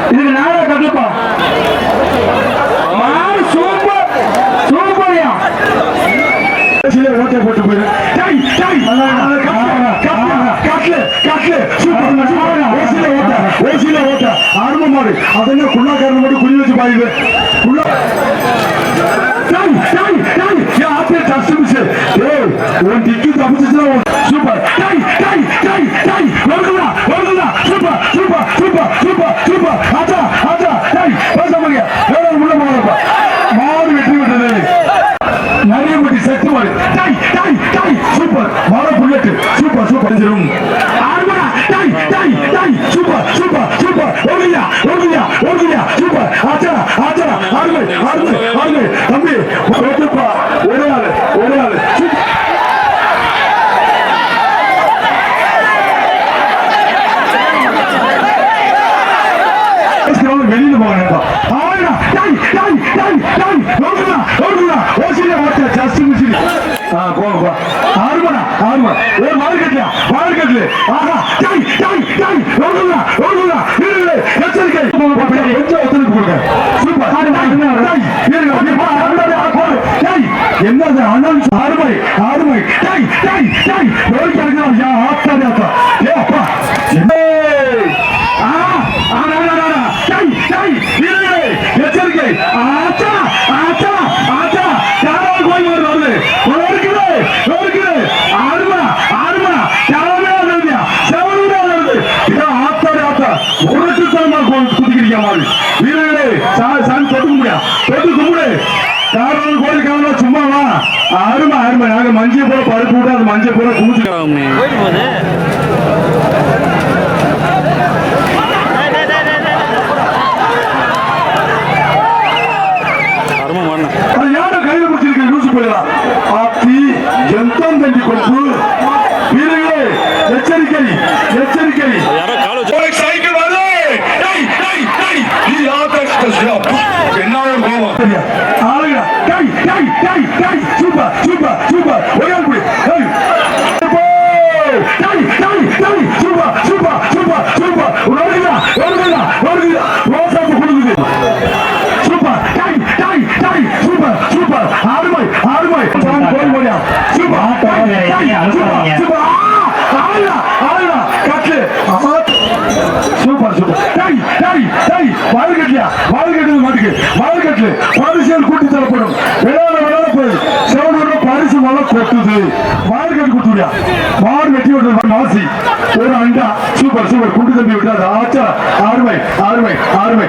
இதுக்கு நாளா கட்டுப்பா சூப்பர் சூப்பர்யா ஓட்டை போட்டு போயிரு ஆரம்ப மாடு அதெல்லாம் குள்ளாக்காரன் மட்டும் குடி வச்சு பாயுது super super super super super super ஆச்சா ஆச்சா பேச முடியும் உள்ள போகப்பா மாடு வெற்றி விட்டது நிறைய பட்டி செட்டு மாடு சூப்பர் மாட bullet super super super super super ஓடியா ஓடியா ஓடியா சூப்பர் ஆச்சா ஆச்சா ஆடுமை ஆடுமை ஆடுமை தம்பி ஓட்டுப்பா ஒரே ஆளு ஒரே ஆளு வெளியில போக போங்கப்பா ஆறுமணா ஆறுமா ஒரு மாடு கட்டலையா மாடு கட்டல ஆஹா எச்சரிக்கை கொஞ்சம் ஒத்துழைப்பு கொடுங்க என்னது அண்ணன் ஆறுமை ஆறுமை ஆத்தாடி ஆத்தா ஏ அப்பா எச்சரிக்கை ஆச்சா ஆச்சா ஆச்சா யாராவது கோயில் வருது ஆறுமா ஆறுமா யாராவது வருது செவனூரா வருது ஆத்தாடி ஆத்தா உருட்டுத்தனமா குதிக்கிறீங்க மாதிரி வீரர்களே சாமி தொட்டு கும்பிடியா தொட்டு கும்பிடு யாராவது கோயில் காணா சும்மாவா அருமை அருமை நாங்க மஞ்சள் போல பருப்பு விட்டு அது மஞ்சள் போல கும்பிட்டு எச்சரிக்கை எச்சரிக்கை சைக்கிள் வருது super super super super super super super super super super ஆறுமை ஆறுமை சூப்பர் சூப்பர் வாழ்கட்டியா வாழ்கட்டு மாட்டுக்கு வாழ்கட்டு பரிசுகள் கூட்டி தரப்படும் விளையாட விளையாட போய் செவனூர்ல பரிசு மழை கொட்டுது வாழ்கட்டு கொடுத்துடியா மாடு வெட்டி விட்டு நாசி ஒரு அண்டா சூப்பர் சூப்பர் குண்டு தம்பி விட்டாரு ஆச்சா ஆறுமை ஆறுமை ஆறுமை